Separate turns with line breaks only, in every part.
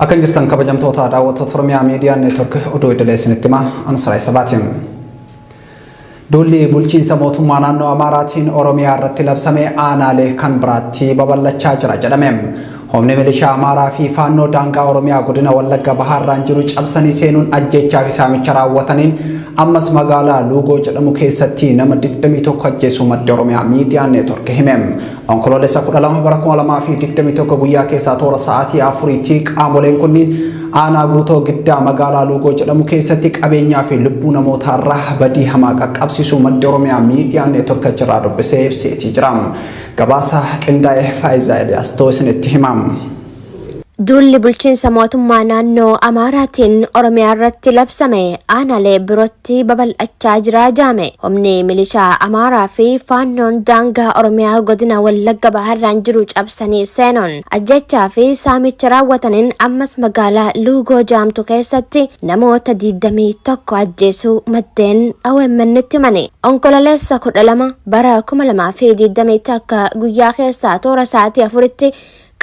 Akan jirtan kabajamtoota daawwattoota Oromiyaa Miidiyaa Neetwork oduu idilee isinitti himaa Ansaraa Sabaatiin. Dulli bulchiinsa mootummaa naannoo Amaraatiin Oromiyaa irratti labsame aanaalee kan biraatti babal'achaa jira jedhame. Humni milishaa Amaraa fi faannoo daangaa Oromiyaa godina Wallagaa bahaarraan jiru cabsanii seenuun ajjechaa fi saamicha raawwataniin ammas magaalaa Luugoo jedhamu keessatti nama 21 ajjeesuu madda Oromiyaa Miidiyaa Neetwork hime. Onkoloolessa 12 bara 2021 guyyaa keessaa toora sa'aatii 4tti qaamoleen kunniin aanaa guutoo giddaa magaalaa Luugoo jedhamu keessatti qabeenyaa fi lubbuu namootarraa badii hamaa qaqqabsiisuu madda Oromiyaa Miidiyaa Neetwork irraa dubbisee ibseetii jira. Gabaasa qindaa'ee Faayisaa Eliyaastoo isinitti himam.
Dulli bulchiinsa mootummaa naannoo Amaraatiin Oromiyaa irratti labsame aanaalee birootti babal'achaa jira jedhame. Humni milishaa Amaraa fi faannoon daangaa Oromiyaa godina Wallagaa bahaarraan jiru cabsanii seenuun ajjechaa fi saamicha raawwataniin ammas magaalaa Luugoo jedhamtu keessatti namoota 21 ajjeesuu maddeen OMN'tti himani. Onkoloolessa 12 bara 2021 akka guyyaa keessaa toora sa'aatii 4tti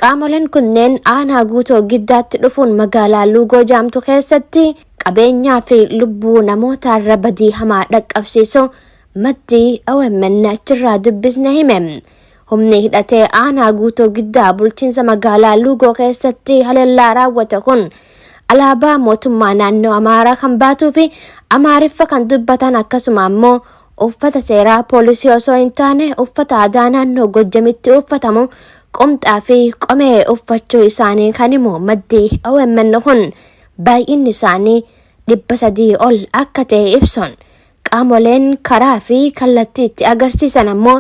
qaamoleen kunneen aanaa guutoo giddaatti dhufuun magaalaa Luugoo jedhamtu keessatti qabeenyaa fi lubbuu namootarra badii hamaa dhaqqabsiisuu maddii OMN achirraa dubbisne hime. Humni hidhatee aanaa guutoo giddaa bulchiinsa magaalaa Luugoo keessatti haleellaa raawwate kun alaabaa mootummaa naannoo Amaaraa kan baatuu fi Amaariffa kan dubbatan akkasuma ammoo uffata seeraa poolisii osoo hin taane uffata aadaa naannoo Gojjamitti uffatamu qomxaa fi qomee uffachuu isaanii kan himu maddii OMN kun baay'inni isaanii 300 ol akka ta'e ibsuun qaamoleen karaa fi kallattii itti agarsiisan ammoo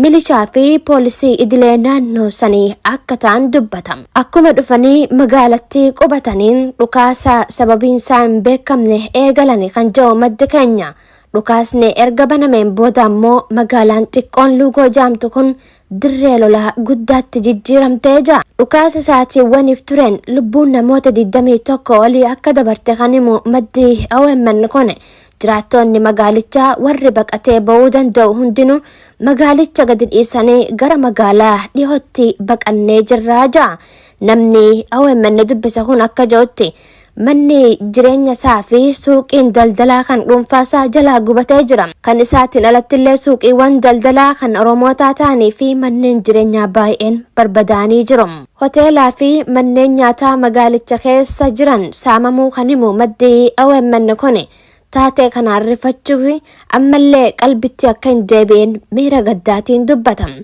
milishaa fi poolisii idilee naannoo sanii akka ta'an dubbatama. Akkuma dhufanii magaalatti qubataniin dhukaasa sababiin isaa hin beekamne eegalanii kan jiru maddi keenya. Dhukaasni erga banameen booda ammoo magaalaan xiqqoon Luugoo jedhamtu kun dirree lolaa guddaatti jijjiiramtee jira. Dhukaasa sa'aatiiwwaniif tureen lubbuun namoota 21 olii akka dabarte kan himu maddii OMN kun jiraattonni magaalichaa warri baqatee ba'uu danda'u hundinuu magaalicha gadi dhiisanii gara magaalaa dhihootti baqannee jirraa jira. Namni OMN dubbisa kun akka jedhutti manni jireenya isaa fi suuqiin daldalaa kan dhuunfaasaa jalaa gubatee jira. Kan isaatiin alattillee suuqiiwwan daldalaa kan Oromootaa ta'anii fi manneen jireenyaa baay'een barbadaanii jiru. Hoteelaa fi manneen nyaataa magaalicha keessa jiran saamamuu kan himu maddii OMN kun taatee kanaan rifachuuf ammallee qalbitti akka hin deebi'in miira gaddaatiin dubbatama.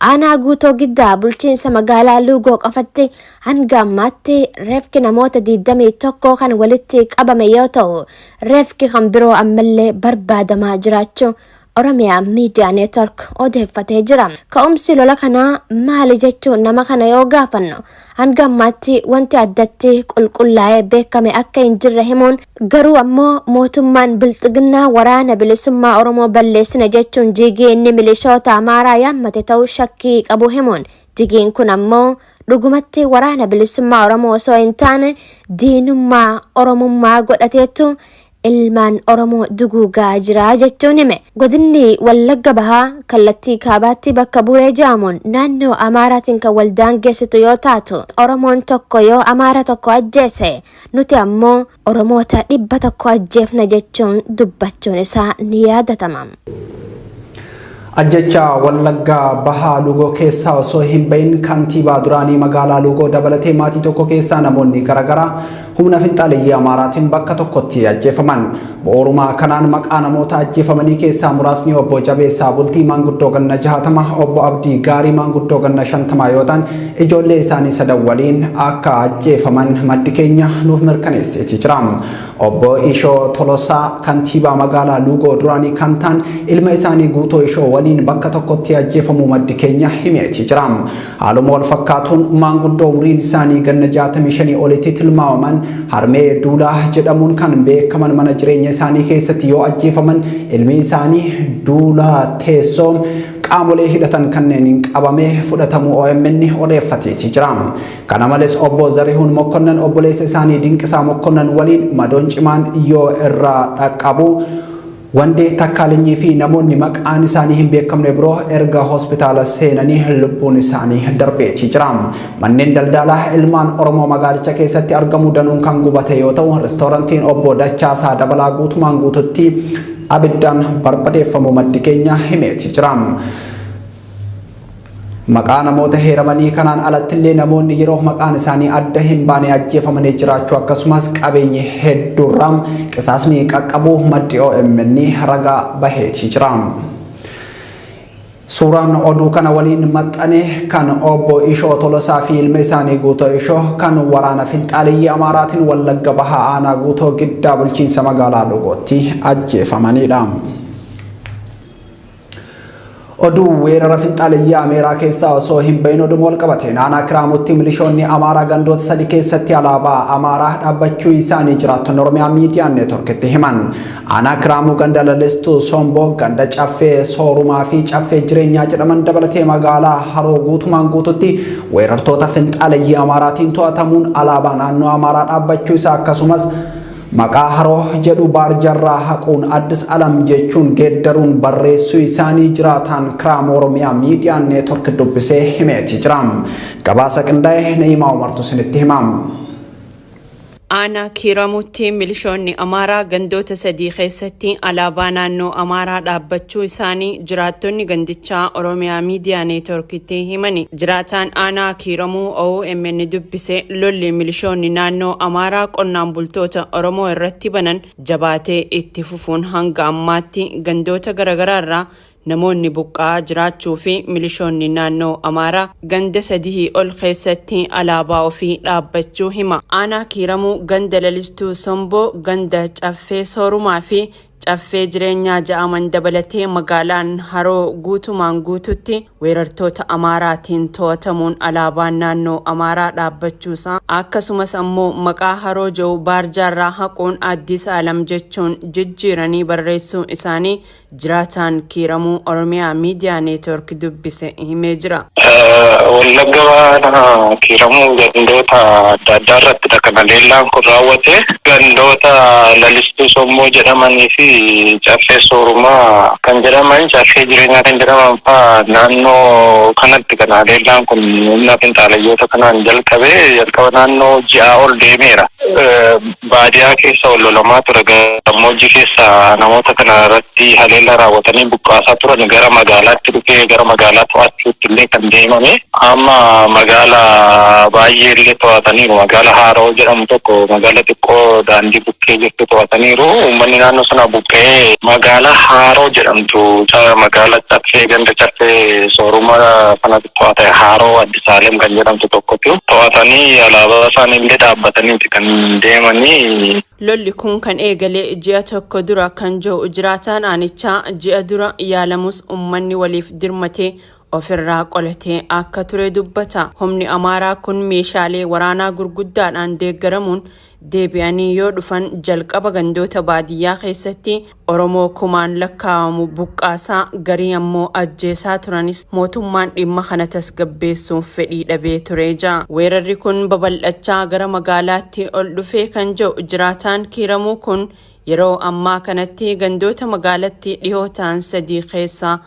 Aanaa guutoo giddaa bulchiinsa magaalaa Luugoo qofatti hanga ammaatti reefki namoota 21 kan walitti qabame yoo ta'u reefki kan biroo ammallee barbaadamaa jiraachuu Oromiyaa Miidiyaa Neetwork odeeffatee jira. Ka'umsi lola kanaa maali jechuun nama kana yoo gaafannu hanga ammaatti wanti addatti qulqullaa'ee beekame akka hin jirre himuun garuu ammoo mootummaan bilxiginnaa waraana bilisummaa Oromoo balleessina jechuun jigii inni milishoota Amaaraa yaammate ta'uu shakkii qabu himuun jigiin kun ammoo dhugumatti waraana bilisummaa Oromoo osoo hin taane diinummaa Oromummaa godhateetu ilmaan Oromoo duguugaa jira jechuun hime. Godinni Wallagaa bahaa kallattii kaabaatti bakka buree jedhamuun naannoo Amaaraatiin kan waldaan geessitu yoo taatu Oromoon tokko yoo Amaara tokko ajjeese nuti ammoo Oromoota 100 ajjeefna jechuun dubbachuun isaa ni yaadatama.
Ajjecha Wallagaa bahaa Luugoo keessaa osoo hin bahin kantiibaa duraanii magaalaa Luugoo dabalatee maatii tokko keessaa namoonni garaagaraa humna finxaaleeyyii Amaaraatiin bakka tokkotti ajjeefaman. Bu'uuruma kanaan maqaa namoota ajjeefamanii keessaa muraasni obbo Jabeessaa Bultii maanguddoo ganna 60, obbo Abdii Gaarii maanguddoo ganna 50 yoo ta'an ijoollee isaanii sadan waliin akka ajjeefaman maddi keenya nuuf mirkaneesseetii jira. Obbo Ishoo Tolosaa kantiibaa magaalaa Luugoo duraanii kan ta'an ilma isaanii Guutoo Ishoo waliin bakka tokkotti ajjeefamuu maddi keenya himeetii jira. Haaluma wal fakkaatuun maanguddoo umriin isaanii ganna 65 olitti tilmaamaman harmee Duulaa jedhamuun kan beekaman mana jireenya isaanii keessatti yoo ajjeefaman ilmi isaanii Duulaa Teessoom qaamolee hidhatan kanneen qabamee fudhatamuu OMN odeeffateetii jira. Kana malees obbo Zarihuun Mokkonnan obboleessa isaanii Dinqisaa Mokkonnan waliin madoon cimaan yoo irraa dhaqqabu Wandee takkaalinyi fi namoonni maqaan isaanii hin beekamne biroo erga hospitaala seenanii lubbuun isaanii darbeetii jira. Manneen daldalaa ilmaan Oromoo magaalicha keessatti argamu danuun kan gubate yoo ta'u reestoorantiin obbo Dachaasaa Dabalaa guutumaan guututti abiddaan barbadeeffamuu maddi keenya himeetii jira. Maqaan namoota heeramanii kanaan alattillee namoonni yeroo maqaan isaanii adda hin baane ajjeefamanii jiraachuu akkasumas qabeenyi hedduurraan qisaasni qaqqabuu maddi OMN ragaa baheetii jira. Suuraan oduu kana waliin maxxane kan obbo Ishoo Tolosaa fi ilma isaanii Guutoo Ishoo kan waraana finxaaliyyaa Amaaraatiin Wallagga Bahaa Aanaa Guutoo Giddaa bulchiinsa magaalaa Lugootti ajjeefamanidha. Oduu weerara finxaaliyyaa Ameeraa keessaa osoo hin bahin oduu wal qabate naannoo Kiraamutti milishoonni Amaaraa gandoota sadii keessatti alaabaa Amaaraa dhaabbachuu isaanii jiraattonni Oromiyaa miidiyaa neetworkitti himan. Aanaa Kiraamuu ganda lalistuu Somboo ganda caffee soorumaa fi caffee jireenyaa jedhaman dabalatee magaalaa Haroo guutumaan guututti weerartoota finxaaliyyaa Amaaraatiin to'atamuun alaabaa naannoo Amaaraa dhaabbachuu isaa akkasumas maqaa Haroo jedhu baarjarraa haquun Addis Alam jechuun geeddaruun barreessuu isaanii jiraatan Kiraamuu Oromiyaa miidiyaa neetwork dubbisee himeetii jira. Gabaasa qindaa'e Neeyimaa Umartu isinitti himam.
Aanaa Kiramutti milishoonni Amaaraa gandoota sadii keessatti alaabaa naannoo Amaaraa dhaabbachuu isaanii jiraattonni gandichaa Oromiyaa miidiyaa neetworkitti himani. Jiraataan aanaa Kiramuu OMN dubbise lolli milishoonni naannoo Amaaraa qonnaan bultoota Oromoo irratti banan jabaatee itti fufuun hanga ammaatti gandoota garaagaraa irraa namoonni buqqaa jiraachuu fi milishoonni naannoo Amaaraa ganda sadii ol keessatti alaabaa ofii dhaabbachuu hima. Aanaa Kiramuu ganda lalistuu Somboo ganda caffee soorumaa fi caffee jireenyaa ja'aman dabalatee magaalaan Haroo guutumaan guututti weerartoota Amaaraatiin to'atamuun alaabaan naannoo Amaaraa dhaabbachuusaa akkasumas ammoo maqaa Haroo jedhu baarjaarraa haquun Addis Alam jechuun jijjiiranii barreessuu isaanii jiraataan Kiramuu Oromiyaa miidiyaa neetwork dubbise himee jira.
Wallaggaa Kiramuu gandoota adda addaa irratti kan leellaan kun raawwate gandoota lalistuu Somboo jedhamanii fi caffee soorumaa kan jedhaman caffee jireenyaa kan jedhaman fa'aa naannoo kanatti kan leellaan kun humna finxaalayyoota kanaan jalqaba naannoo ji'a ol deemeera. Baadiyaa keessa ol lolamaa ture gammoojjii keessa namoota kana irratti haleellaa raawwatanii buqqaasaa turan gara magaalaatti dhufee gara magaalaa to'achuutti illee kan deemame amma magaalaa baay'ee illee to'ataniiru. Magaalaa Haroo jedhamu tokko magaalaa xiqqoo daandii bukkee jirtu to'ataniiru. Uummanni naannoo sana buqqee magaalaa Haroo jedhamtu magaalaa caffee ganda caffee soorumaa kanatti to'ate Haroo Addis Alam kan jedhamtu tokkotu to'atanii alaabaa isaanii illee dhaabbataniiti kan deemanii.
Lolli kun kan eegalee ji'a tokko dura kan jiru jiraataan aanichaa ji'a dura yaalamus uummanni waliif dirmatee ofirraa qolatee akka ture dubbata. Humni Amaaraa kun meeshaalee waraanaa gurguddaadhaan deeggaramuun deebi'anii yoo dhufan jalqaba gandoota baadiyyaa keessatti Oromoo kumaan lakkaa'amu buqqaasaa garii ammoo ajjeesaa turanis mootummaan dhimma kana tasgabbeessuuf fedhii dhabee ture jira. Weerarri kun babal'achaa gara magaalaatti ol dhufee kan jiru jiraataan Kiramuu kun yeroo ammaa kanatti gandoota magaalatti dhihoo ta'an sadii keessaa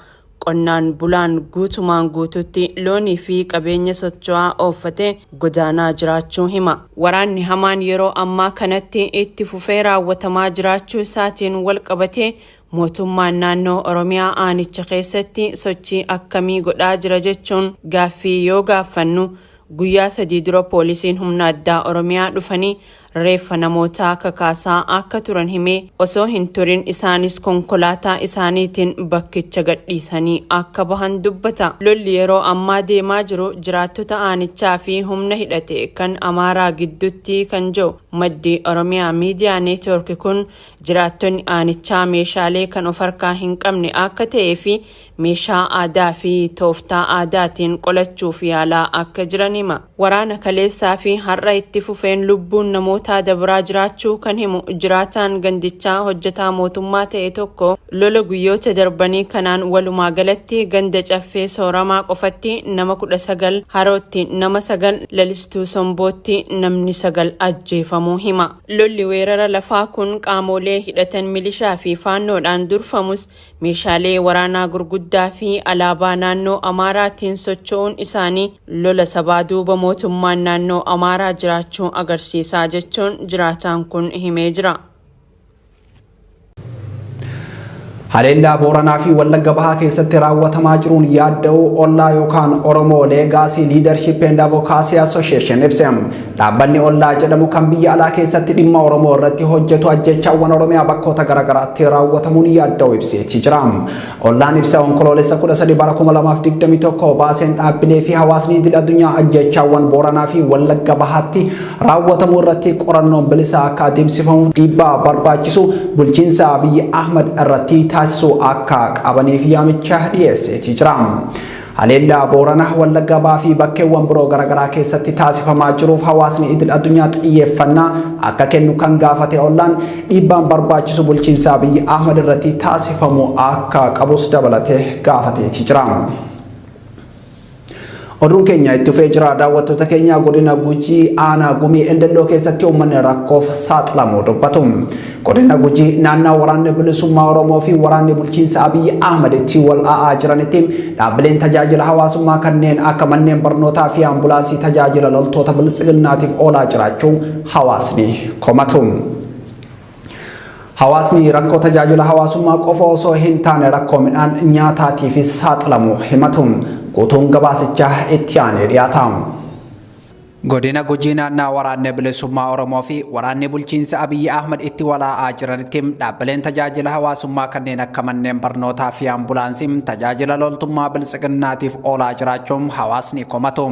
qonnaan bulaan guutumaan guututti loonii fi qabeenya socho'aa ooffatee godaanaa jiraachuu hima. Waraanni hamaan yeroo ammaa kanatti itti fufee raawwatamaa jiraachuu isaatiin wal qabatee mootummaan naannoo Oromiyaa aanicha keessatti sochii akkamii godhaa jira jechuun gaaffii yoo gaafannu guyyaa 3 dura poolisiin humna addaa Oromiyaa dhufanii reeffa namootaa kakaasaa akka turan himee osoo hin turin isaanis konkolaataa isaaniitiin bakkicha gadhiisanii akka bahan dubbata. Lolli yeroo ammaa deemaa jiru jiraattota aanichaa fi humna hidhate kan Amaaraa gidduutti kan jiru maddi Oromiyaa miidiyaa neetwork kun jiraattonni aanichaa meeshaalee kan of harkaa hin qabne akka ta'ee fi meeshaa aadaa fi tooftaa aadaatiin qolachuuf yaalaa akka jiran hima. Waraana kaleessaa fi har'a itti fufeen lubbuun namoota waggoota dabraa jiraachuu kan himu jiraataan gandichaa hojjetaa mootummaa ta'e tokko lola guyyoota darbanii kanaan walumaa galatti ganda caffee sooramaa qofatti nama 19 harootti nama 9 lalistuu sombootti namni 9 ajjeefamuu hima. Lolli weerara lafaa kun qaamolee hidhatan milishaa fi faannoodhaan durfamus meeshaalee waraanaa gurguddaa fi alaabaa naannoo Amaaraatiin socho'uun isaanii lola sabaa duuba mootummaan naannoo Amaaraa jiraachuu agarsiisaa jechuun jiraataan kun himee jira.
Haleellaa Booranaa fi Wallagaa Bahaa keessatti raawwatamaa jiruun yaadda'uu ollaa yookaan Oromoo Legacy Leadership and Advocacy Association ibsam. Dhaabbanni ollaa jedhamu kan biyya alaa keessatti dhimma Oromoo irratti hojjetu ajjechaawwan Oromiyaa bakkoota garaagaraatti raawwatamuun yaadda'uu ibseetii jira. Ollaan ibsa onkoloolessa 13 bara 2021 baaseen dhaabbilee fi hawaasni idil addunyaa ajjechaawwan Booranaa fi Wallagaa Bahaatti raawwatamuu irratti qorannoon bilisaa akka adeemsifamuuf dhiibbaa barbaachisu bulchiinsa Abiy Ahmed irratti taasisuu akka qabaniif yaamicha dhiyeesseetii jira. Haleellaa Booranaa Wallagaa Bahaa fi bakkeewwan biroo garaagaraa keessatti taasifamaa jiruuf hawaasni idil addunyaa xiyyeeffannaa akka kennu kan gaafate ollaan dhiibbaan barbaachisu bulchiinsa Abiy Ahmed irratti taasifamu akka qabus dabalatee gaafateetii jira. Oduun keenya itti fufee jira. Daawwattoota keenya godina Gujii aanaa Gumii Eldelloo keessatti uummanni rakkoof saaxilamuu dubbatu. Godina Gujii naannoo waraanni bilisummaa Oromoo fi waraanni bulchiinsa Abiy Ahmed itti wal dha'aa jiranitti dhaabbileen tajaajila hawaasummaa kanneen akka manneen barnootaa fi ambulaansii tajaajila loltoota bilisiginnaatiif oolaa jiraachuu hawaasni komatu. Hawaasni rakkoo tajaajila hawaasummaa qofa osoo hin taane rakkoo midhaan nyaataatiif saaxilamuu himatu. Guutuun gabaasichaa itti aanee dhiyaata. Godina Gujii naannoo waraanni bilisummaa Oromoo fi waraanni bulchiinsa Abiy Ahmed itti wal dha'aa jiranitti dhaabbileen tajaajila hawaasummaa kanneen akka manneen barnootaa fi ambulaansii tajaajila loltummaa bilisiginnaatiif oolaa jiraachuun hawaasni komatu.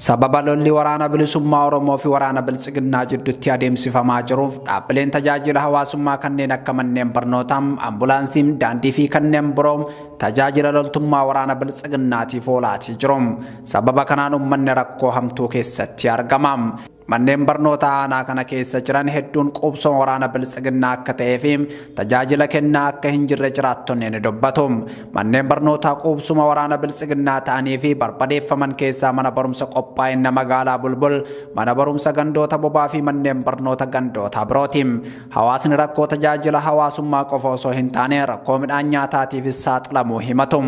Sababa lolli waraana bilisummaa Oromoo fi waraana bilisiginnaa jidduutti adeemsifamaa jiruuf dhaabbileen tajaajila hawaasummaa kanneen akka manneen barnootaa, ambulaansii, daandii fi kanneen biroo tajaajila loltummaa waraana bilisiginnaatiif oolaatii jiru. Sababa kanaan uummanni rakkoo hamtuu keessatti argama. Manneen barnootaa aanaa kana keessa jiran hedduun qubsuma waraana bilisiginnaa akka ta'ee fi tajaajila kennaa akka hin jirre jiraattonni ni dubbatu. Manneen barnootaa qubsuma waraana bilisiginnaa ta'anii fi barbadeeffaman keessaa mana barumsa qophaa'inna magaalaa Bulbul, mana barumsa gandoota bobaa fi manneen barnoota gandoota birooti. Hawaasni rakkoo tajaajila hawaasummaa qofa osoo hin taane rakkoo midhaan nyaataatiifis saaxilamuu himatu.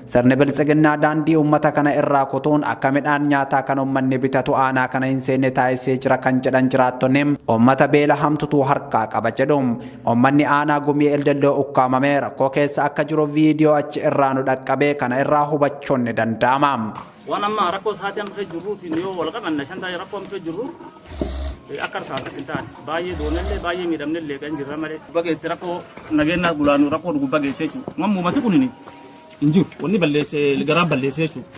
Sirni bilisiginnaa daandii uummata kana irraa kutuun akka midhaan nyaataa kan uummanni bitatu aanaa kana hin seenne taasisee jira kan jedhan jiraattonni uummata beela hamtutu harkaa qaba jedhu. Uummanni aanaa Gumii Eldelloo ukkaamamee rakkoo keessa akka jiru viidiyoo achi irraa nu dhaqqabee kana irraa hubachuun ni danda'ama.
Waan amma rakkoo sa'aatii amma jirruutiin yoo wal qabanna shan taa'ee rakkoo amma jirru akka harkaa hin taane baay'ee doonallee baay'ee miidhamnellee kan jirra malee bageetti rakkoo nageenya gulaanuu rakkoo dhuguu bageettee jechuudha. Mammu uummati kun hin jiru wanni balleessee garaa balleessee jechuudha.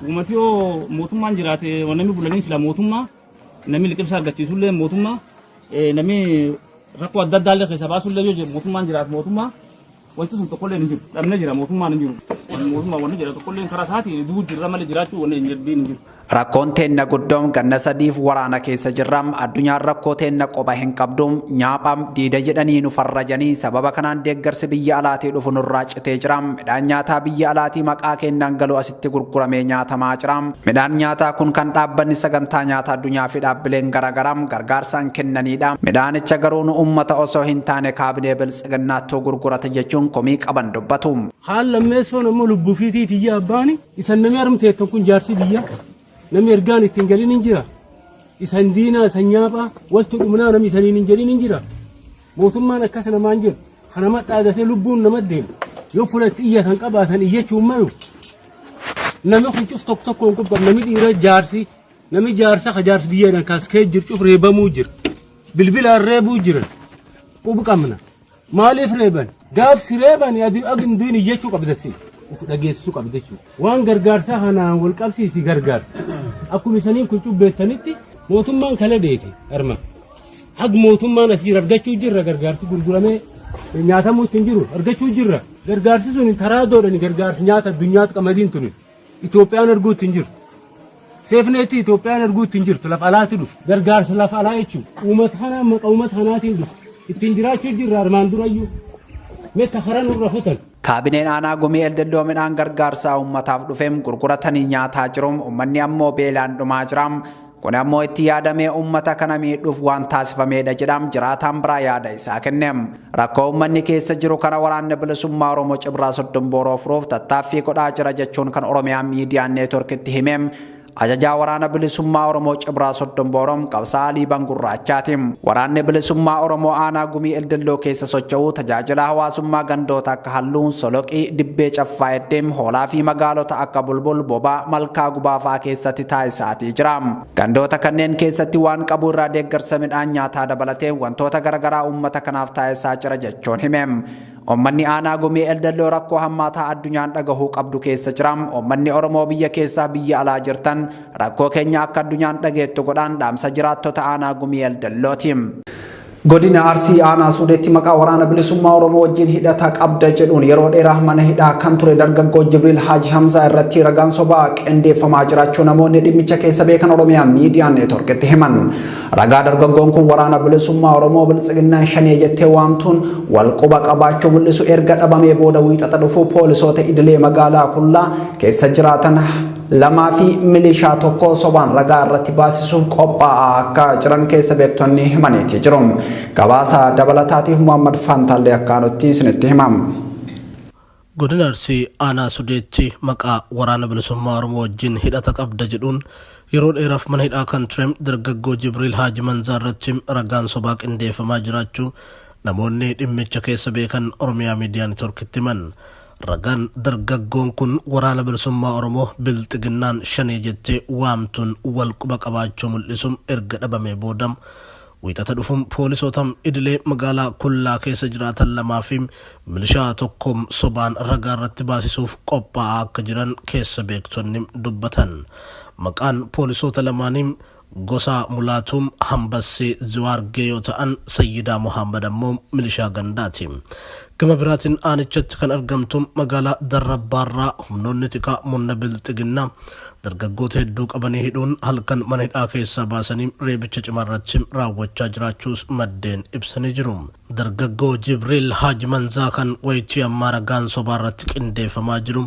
Uummati yoo mootummaan jiraate namni bulanii sila mootummaa namni liqimsa argachiisullee mootummaa namni rakkoo adda addaallee keessa baasullee yoo jiru mootummaan jiraate mootummaa wanti sun tokkollee hin jiru dhabnee jira mootummaan hin jiru mootummaa wanni jira tokkollee karaa isaatii dubuu jirra malee jiraachuu wanni hin jiru.
Rakkoon teenna guddoon ganna sadiif waraana keessa jirram addunyaan rakkoo teenna qoba hin qabdu nyaaphaam diida jedhanii nu farrajanii sababa kanaan deeggarsi biyya alaatii dhufu nurraa citee jiram midhaan nyaataa biyya alaatii maqaa kennaan galuu asitti gurguramee nyaatamaa jiram midhaan nyaataa kun kan dhaabbanni sagantaa nyaataa addunyaa fi dhaabbileen garagaram gargaarsaan kennaniidha midhaanicha garuu nu ummata osoo hin taane kaabinee bilisiginnaattuu gurgurate jechuun komii qaban dubbatu.
Haal lammeessoon ammoo lubbuu fiitii biyya abbaani isan namni armteettan kun jaarsi biyya namni ergaan ittiin galiin hin jira isan diinaa isan nyaaphaa waltu dhumnaa namni isaniin hin jedhin hin jira mootummaan akkas namaan jiru kanama dhaadatee lubbuun nama deemu yoo fulatti iyyatan qabaatan iyyachuun malu namni kun cuf tokko tokkoon qubqab namni dhiira jaarsi namni jaarsa ka jaarsi biyyaadhaan kaas kee jiru cuf reebamuu jira bilbilaan reebuu jiran qubqabna maaliif reeban gaafsi reeban aginduun iyyachuu qabdasi dhageessisuu qabda jechuudha. Waan gargaarsaa kanaan wal qabsiisi gargaarsa. Akkuma isaniin kun cubbeettanitti mootummaan kala deete arma. Haq mootummaan asii argachuu jirra gargaarsi gurguramee nyaatamuu ittiin jiru argachuu jirra. Gargaarsi sun taraa doodhani gargaarsi nyaata addunyaatti qamadiin tuni. Itoophiyaan arguu ittiin jiru. seefneetii Itoophiyaan arguutti hin jirtu lafa alaatti dhufu gargaarsa lafa alaa jechuun uummata hanaatiin dhufu ittiin jiraachuu jirra armaan durayyuu meta haran irra futan.
Kaabineen aanaa gumii eldelloo midhaan gargaarsaa uummataaf dhufeem gurguratanii nyaataa jiruun uummanni ammoo beelaan dhumaa jiraam. Kun ammoo itti yaadamee uummata kana miidhuuf waan taasifameedha jedham jiraataan biraa yaada isaa kenneem. Rakkoo uummanni keessa jiru kana waraanni bilisummaa Oromoo Cibraa Soddon Booroo furuuf tattaaffii godhaa jira jechuun kan Oromiyaa Miidiyaa Neetworkitti himeem. Ajajaa waraana bilisummaa Oromoo Cibraa Soddon Booroom qabsaa Liiban Gurraachaatiin waraanni bilisummaa Oromoo aanaa gumii eldelloo keessa socho'uu tajaajila hawaasummaa gandoota akka halluun soloqii dibbee caffaa eddeem hoolaa fi magaalota akka bulbul bobaa malkaa gubaafaa keessatti taasisaatii jira. Gandoota kanneen keessatti waan qabu irraa deeggarsa midhaan nyaataa dabalatee wantoota garaagaraa uummata kanaaf taasisaa jira jechuun himeem. Uummanni aanaa gumii eldelloo rakkoo hammaataa addunyaan dhagahuu qabdu keessa jiram. Uummanni Oromoo biyya keessaa biyya alaa jirtan rakkoo keenya akka addunyaan dhageettu godhaan dhaamsa jiraattota aanaa gumii eldellooti. Godina Arsii aanaa Suudeetti maqaa waraana bilisummaa Oromoo wajjin hidhata qabda jedhuun yeroo dheeraa mana hidhaa kan ture dargaggoo Jibriil Haaji Hamzaa irratti ragaan sobaa qindeeffamaa jiraachuu namoonni dhimmicha keessa beekan Oromiyaa Miidiyaa Neetworkitti himan. Ragaa dargaggoon kun waraana bilisummaa Oromoo biltsiginnaa shanee jettee waamtuun wal quba qabaachuu mul'isu erga dhabamee booda wiixata dhufuu poolisoota idilee magaalaa Kullaa keessa jiraatan lamaa fi milishaa tokko sobaan ragaa irratti baasisuuf qophaa'aa akka jiran keessa beektonni himaniiti jiru. Gabaasa dabalataatiif Muhammad Fantaalee akkaanutti isinitti himam.
Godina Arsii aanaa Suudeetti maqaa waraana bilisummaa Oromoo wajjin hidhata qabda jedhuun yeroo dheeraaf mana hidhaa kan ture dargaggoo Jibriil Haaji Hamzaa irratti ragaan sobaa qindeeffamaa jiraachuu namoonni dhimmicha keessa beekan Oromiyaa Miidiyaa Neetworkitti himan. Ragaan dargaggoon kun waraana bilisummaa Oromoo bilxiginnaan shanee jettee waamtuun wal quba qabaachuu mul'isuun erga dhabamee booda wiixata dhufuun poolisoota idilee magaalaa Kullaa keessa jiraatan lamaa fi milishaa tokko sobaan ragaa irratti baasisuuf qophaa'aa akka jiran keessa beektonni dubbatan. Maqaan poolisoota lamaanii gosa mulaatum hambassi Ziwaargee yoo ta'an Sayyidaa Muhammad ammoo milishaa gandaati. Gama biraatiin aanichatti kan argamtu magaalaa Darrabbaarraa humnoonni xiqqaa munna bilxiginnaa dargaggoota hedduu qabanii hidhuun halkan mana hidhaa keessaa baasanii reebicha cimaarratti raawwachaa jiraachuus maddeen ibsanii jiru. Dargaggoo Jibriil Haaji Hamzaa kan wayitii Amara ragaan sobaarratti qindeeffamaa jiru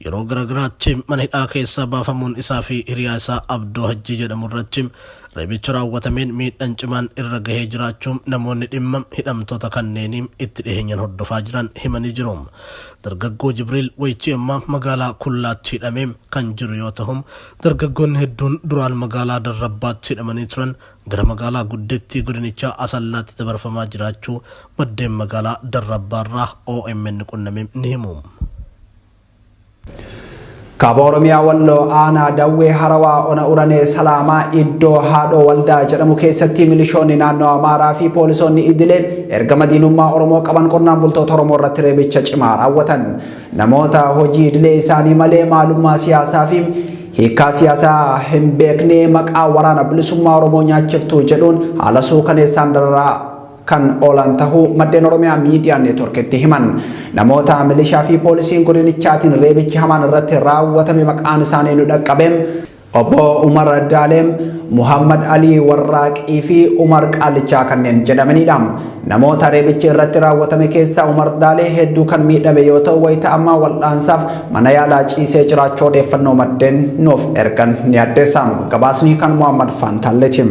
yeroo garagaraatti mana hidhaa keessaa baafamuun isaa fi hiriyaa isaa Abdoo Hajjii jedhamu irratti reebicha raawwatameen miidhaan cimaan irra gahee jiraachuun namoonni dhimma hidhamtoota kanneenii itti dhiheenyan hordofaa jiran himanii jiru. Dargaggoo Jibriil wayitii ammaa magaalaa Kullaatti hidhamee kan jiru yoo ta'u dargaggoonni hedduun duraan magaalaa Darrabbaatti hidhamanii turan gara magaalaa Guddeetti godinichaa Asallaatti dabarfamaa jiraachuu maddeen magaalaa Darrabbaarraa OMN qunnamee ni himu.
Kaaba Oromiyaa Walloo aanaa Dawwee Harawaa ona Uranee Salaamaa iddoo haadhoo waldaa jedhamu keessatti milishoonni naannoo Amaaraa fi poolisoonni idileen erga madiinummaa Oromoo qaban qonnaan bultoota Oromoo irratti reebicha cimaa raawwatan. Namoota hojii idilee isaanii malee maalummaa siyaasaa fi hiikaa siyaasaa hin beekne maqaa waraana bilisummaa Oromoo nyaachiftuu jedhuun haala suukaneessaan dararaa kan oolan tahuu maddeen Oromiyaa Miidiyaa Neetworkitti himan. Namoota milishaa fi poolisiin godinichaatiin reebichi hamaan irratti raawwatame maqaan isaanii nu dhaqqabeem obbo Umar Daaleem, Muhammad Ali Warraaqii fi Umar Qaalichaa kanneen jedhamanidha. Namoota reebichi irratti raawwatame keessaa Umar Daalee hedduu kan miidhame yoo ta'u wayita ammaa wal'aansaaf mana yaalaa ciisee jiraachuu odeeffannoo maddeen nuuf ergan ni addeessa. Gabaasni kan Muhammad Fantaalleeti.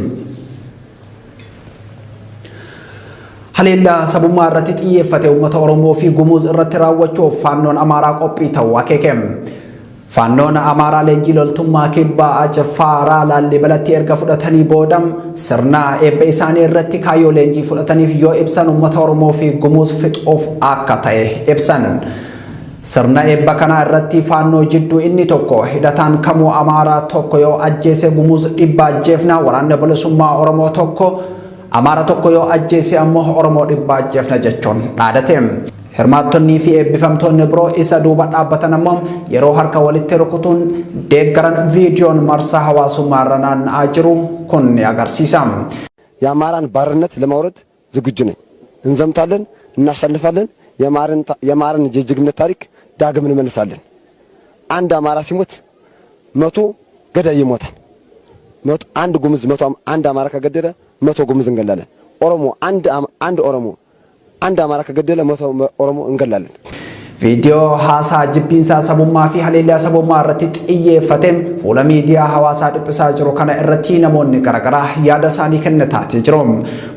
Haleellaa sabummaa irratti xiyyeeffate uummata Oromoo fi Gumuz irratti raawwachuuf faannoon Amaaraa qophii ta'uu akeeke. Faannoon Amaaraa leenjii loltummaa kibbaa Ajafaaraa Laallibalatti erga fudhatanii booda sirna eebba isaanii irratti kaayyoo leenjii fudhataniif yoo ibsan uummata Oromoo fi Gumuz fixuuf akka ta'e ibsan. Sirna eebba kana irratti faannoo jidduu inni tokko hidhataan kamuu Amaaraa tokko yoo ajjeese Gumuz dhibba ajjeefna waraanni bilisummaa Oromoo tokko Amara tokko yoo ajjeese ammoo Oromoo dhibba ajjeefna jechuun dhaadate. Hirmaattonnii fi eebbifamtoonni biroo isa duuba dhaabbatan ammoo yeroo harka walitti rukutuun deeggaran viidiyoon marsaa hawaasummaa irra naanna'aa jiru kun ni agarsiisa.
የአማራን ባርነት ለማውረድ ዝግጁ ነኝ። እንዘምታለን፣ እናሸንፋለን። የአማራን የጀግንነት ታሪክ ዳግም እንመልሳለን። አንድ አማራ ሲሞት 100 ገዳይ ይሞታል። አንድ ጉምዝ አንድ አማራ ከገደለ 100 ጉምዝ እንገላለን። ኦሮሞ አንድ ኦሮሞ አንድ አማራ ከገደለ 100 ኦሮሞ እንገላለን።
ቪዲዮ ሃሳ ጅቢንሳ ሰቡማ ፊ ሀሌላ ሰቡማ irratti xiyyeeffatem fuula miidiyaa hawaasaa dhiphisaa jiru kana irratti namoonni garaagaraa yaada isaanii kennataati jiru.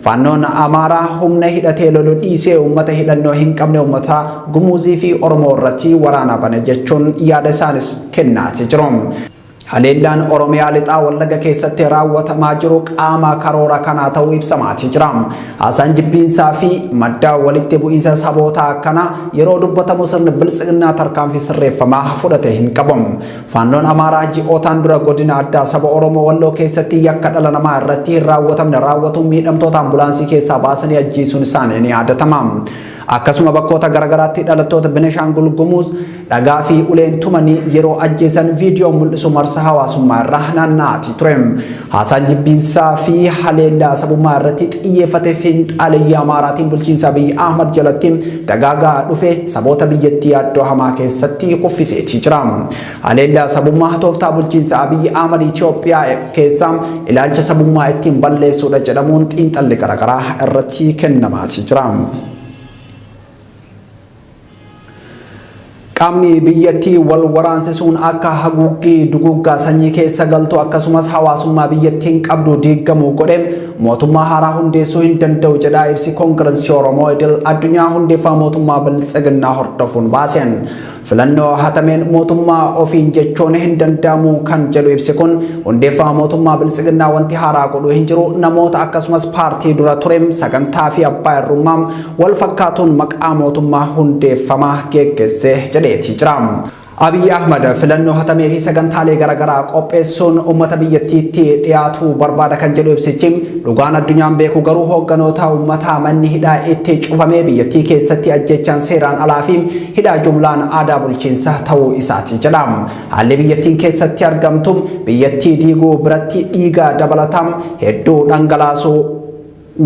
Faannoon Amaaraa humna hidhatee lolu dhiisee uummata hidhannoo hin qabne uummata Gumuzii fi Oromoo irratti waraana bane jechuun yaada isaanis kennaati jiru. Haleellaan Oromiyaa lixaa Wallagaa keessatti raawwatamaa jiru qaama karoora kanaa ta'uu ibsamaati jira. Haasaan jibbiinsaa fi madda walitti bu'iinsa saboota akkana yeroo dubbatamu sirni biltsiginnaa tarkaanfii sirreeffamaa fudhate hin qabu. Faannoon Amaaraa ji'ootaan dura godina addaa saba Oromoo Walloo keessatti yakka dhala namaa irratti hin raawwatamne raawwatuun miidhamtoota ambulaansii keessaa baasanii ajjeesuun isaanii ni yaadatama. Akkasuma bakkoota garaagaraatti dhalattoota Beneshaangul Gumuz dhagaa fi uleen tumanii yeroo ajjeesan viidiyoo mul'isu marsa hawaasummaa irraa naanna'aati ture. Haasaan jibbiinsaa fi haleellaa sabummaa irratti xiyyeeffate fiinxaaliyyaa Amaaraatiin bulchiinsa Abiy Ahmad jalatti dagaagaa dhufe saboota biyyattii yaaddoo hamaa keessatti kuffiseetii jira. Haleellaa sabummaa tooftaa bulchiinsa Abiy Ahmad Itoophiyaa keessaa ilaalcha sabummaa ittiin balleessuudha jedhamuun xiinxalli garaagaraa irratti kennamaati jira. Qaamni biyyattii wal waraansiisuun akka haguuggii duguggaa sanyii keessa galtu akkasumas hawaasummaa biyyattiin qabdu diigamuu godhe mootummaa haaraa hundeessuu hin danda'u jedha ibsi koongirensii Oromoo idil addunyaa hundeeffama mootummaa biltsiginnaa hordofuun baaseen. Filannoo hatameen mootummaa ofiin jechuun hin danda'amu kan jedhu ibsi kun hundeeffama mootummaa biltsiginnaa wanti haaraa godhu hin jiru namoota akkasumas paartii dura ture sagantaa fi abbaa irrummaa wal fakkaatuun maqaa mootummaa hundeeffamaa geggeessee jedheeti jira. Abiy Ahmad filannoo hatamee fi sagantaalee garaagaraa qopheessuun uummata biyyattiitti dhiyaatu barbaada kan jedhu ibsichi dhugaan addunyaan beeku garuu hoogganoota uummataa manni hidhaa itti cufamee biyyattii keessatti ajjechaan seeraan alaa fi hidhaa jumlaan aadaa bulchiinsa ta'uu isaati jedha. Haalli biyyattiin keessatti argamtu biyyattii diiguu biratti dhiiga dabalataan hedduu dhangalaasuu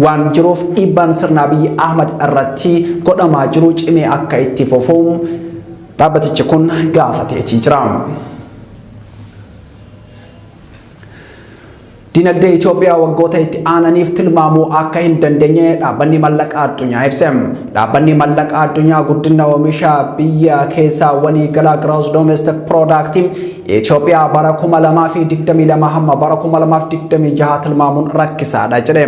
waan jiruuf dhiibbaan sirna Abiy Ahmad irratti godhamaa jiru cimee akka itti fufu dhaabbatichi kun gaafateetii jira. Dinagdee Itoophiyaa waggoota itti aananiif tilmaamuu akka hin dandeenye dhaabbanni maallaqaa addunyaa ibse. Dhaabbanni maallaqaa addunyaa guddina oomisha biyya keessaa waliigalaa gross domestic product Itoophiyaa bara 2022 hamma bara 2026 tilmaamuun rakkisaadha jedhe.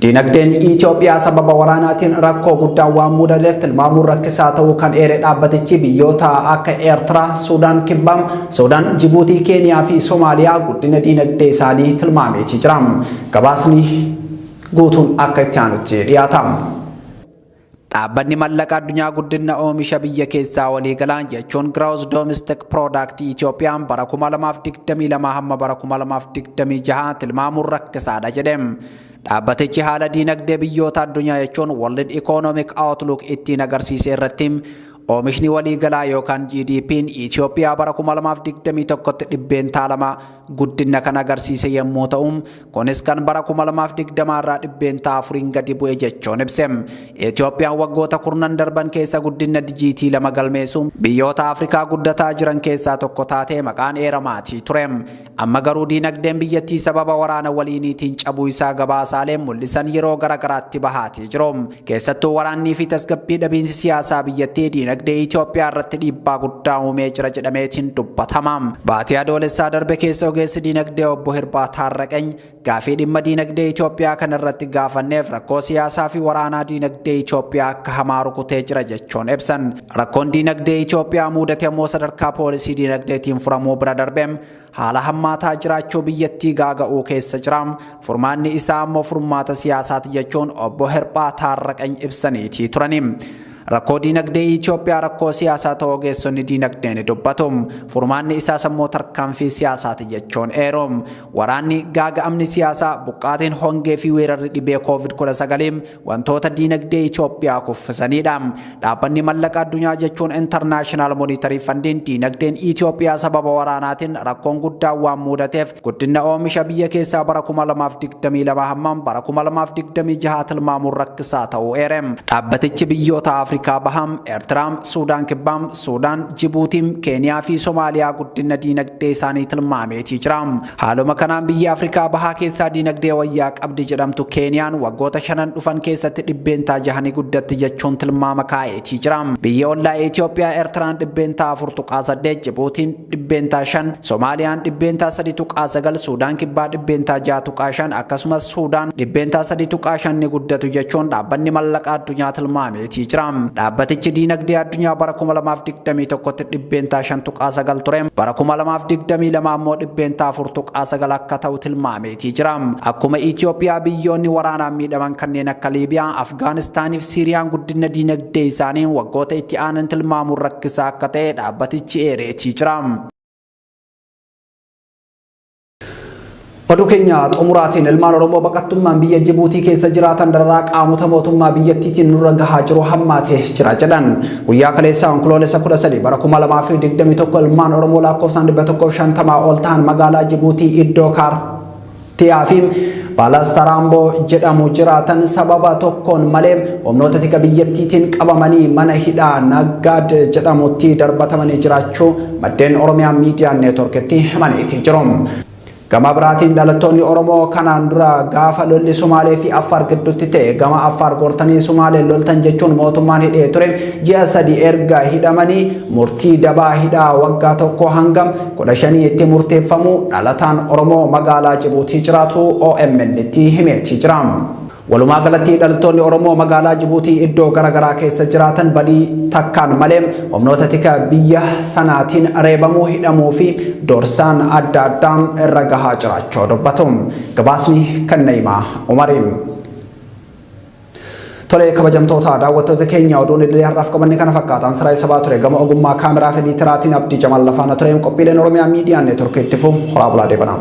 Dinagdeen Itoophiyaa sababa waraanaatiin rakkoo guddaa waan mudateef tilmaamuun rakkisaa ta'uu kan eere dhaabbatichi biyyoota akka Eertiraa, Suudaan Kibbaa, Suudaan, Jibuutii, Keeniyaa fi Soomaaliyaa guddina dinagdee isaanii tilmaameetii jira. Gabaasni guutuun akka itti aanutti dhiyaata. Dhaabbanni maallaqaa addunyaa guddina oomisha biyya keessaa waliigalaa jechuun gross domestic product Itoophiyaan bara 2022 hamma bara 2026 tilmaamuun rakkisaadha jedhe. Dhaabbatichi haala dinagdee biyyoota addunyaa jechuun World Economic Outlook ittiin agarsiisee irratti oomishni waliigalaa yookaan GDP'n Itoophiyaa bara 2021tti dhibbeentaa 2 guddina kan agarsiise yommuu ta'u kunis kan bara 2020 irraa dhibbeentaa 4 gadi bu'e jechuun ibse. Itoophiyaan waggoota kurnan darban keessa guddina dijiitii 2 galmeessuun biyyoota Afrikaa guddataa jiran keessaa tokko taatee maqaan eeramaatii ture. Amma garuu dinagdeen biyyattii sababa waraana waliiniitiin cabuu isaa gabaasaaleen mul'isan yeroo garaagaraatti bahaatii jiru. Keessattuu waraannii fi tasgabbii dhabiinsi siyaasaa biyyattii dinagdee Itoophiyaa irratti dhiibbaa guddaa uumee jira jedhameetiin dubbatama. Baatii adoolessaa darbe keessa ogeessi dinagdee obbo Hirbaa Taarraqany gaafii dhimma dinagdee Itoophiyaa kan irratti gaafanneef rakkoo siyaasaa fi waraanaa dinagdee Itoophiyaa akka hamaa rukutee jira jechuun ibsan. Rakkoon dinagdee Itoophiyaa mudate immoo sadarkaa poolisii dinagdeetiin furamuu bira darbeem haala hammaataa jiraachuu biyyattii gaaga'uu keessa jira. Furmaanni isaa immoo furmaata siyaasaati jechuun obbo Hirbaa Taarraqany ibsaniitii turani. Rakkoo dinagdee Itoophiyaa rakkoo siyaasaa ta'uu ogeessonni dinagdeen dubbatu. Furmaanni isaas immoo tarkaanfii siyaasaati jechuun eeru. Waraanni gaaga'amni siyaasaa buqqaatiin hongee fi weerarri dhibee COVID-19 wantoota dinagdee Itoophiyaa kuffisanidha. Dhaabbanni maallaqaa addunyaa jechuun International Monetary Fund dinagdeen Itoophiyaa sababa waraanaatiin rakkoon guddaa waan mudateef guddina oomisha biyya keessaa bara 2022 hamma bara 2026 tilmaamuun rakkisaa ta'uu eere. Dhaabbatichi biyyoota Afrikaa Baham, Eertiraam, Suudaan Kibbaam, Suudaan, Jibuutiim, Keeniyaa fi Somaaliyaa guddina diinagdee isaanii tilmaameetii jira. Haaluma kanaan biyya Afrikaa Bahaa keessaa diinagdee wayyaa qabdi jedhamtu Keeniyaan waggoota 5 dhufan keessatti dhibbeentaa 6 guddatti jechuun tilmaama kaa'eetii jira. Biyya ollaa Itoophiyaa Eertiraan dhibbeentaa 4.8, Jibuutiin dhibbeentaa 5, Somaaliyaan dhibbeentaa 3.9, Suudaan Kibbaa dhibbeentaa 6.5 akkasumas Suudaan dhibbeentaa 3.5 ni guddatu jechuun dhaabbanni mallaqa addunyaa tilmaameetii jira. Dhaabbatichi diinagdee addunyaa bara 2021tti dhibbeentaa 5.9 ture. Bara 2022 immoo dhibbeentaa 4.9 akka ta'u tilmaameetii jira. Akkuma Itoophiyaa biyyoonni waraanaan miidhaman kanneen akka Liibiyaa, Afgaanistaanii fi Siiriyaan guddina diinagdee isaanii waggoota itti aanan tilmaamuun rakkisaa akka ta'e dhaabbatichi eereetii jira. Oduu keenya xumuraatiin ilmaan Oromoo baqattummaan biyya Jibuutii keessa jiraatan dararaa qaamota mootummaa biyyattiitiin nurra gahaa jiru hammaatee jira jedhan. Guyyaa kaleessaa onkoloolessa 13 bara 2021 ilmaan Oromoo lakkoofsaan 150 ol ta'an magaalaa Jibuutii iddoo kaartiyaa fi Baalaastaraamboo jedhamu jiraatan sababa tokkoon malee humnoota tika biyyattiitiin qabamanii mana hidhaa Naggaad jedhamutti darbatamanii jiraachuu maddeen Oromiyaa Miidiyaa Neetworkitti himaniitii jiru. Gama biraatiin dhalattoonni Oromoo kanaan dura gaafa lolli Sumaalee fi Affaar gidduutti ta'e gama Affaar gortanii Sumaalee loltan jechuun mootummaan hidhee ture ji'a 3 erga hidhamanii murtii dabaa hidhaa waggaa 1 hangam 15 itti murteeffamu dhalataan Oromoo magaalaa Jibuutii jiraatu OMN itti himeetii jira. Walumaa galatti dhalattoonni Oromoo magaalaa Jibuutii iddoo garaagaraa keessa jiraatan badii takkaan malee humnoota tika biyya sanaatiin reebamuu hidhamuu fi doorsaan adda addaa irra gahaa jiraachuu dubbatu. Gabaasni kan Na'imaa Umariin. Tole kabajamtoota daawwattoota keenya oduun illee har'aaf qabanne kana fakkaatan siraa sabaa ture gama ogummaa kaameraa fi ediitiraatiin Abdii Jamaal Lafaana ture qophiileen Oromiyaa Miidiyaa Neetworkiitti horaa bulaa deebanaa.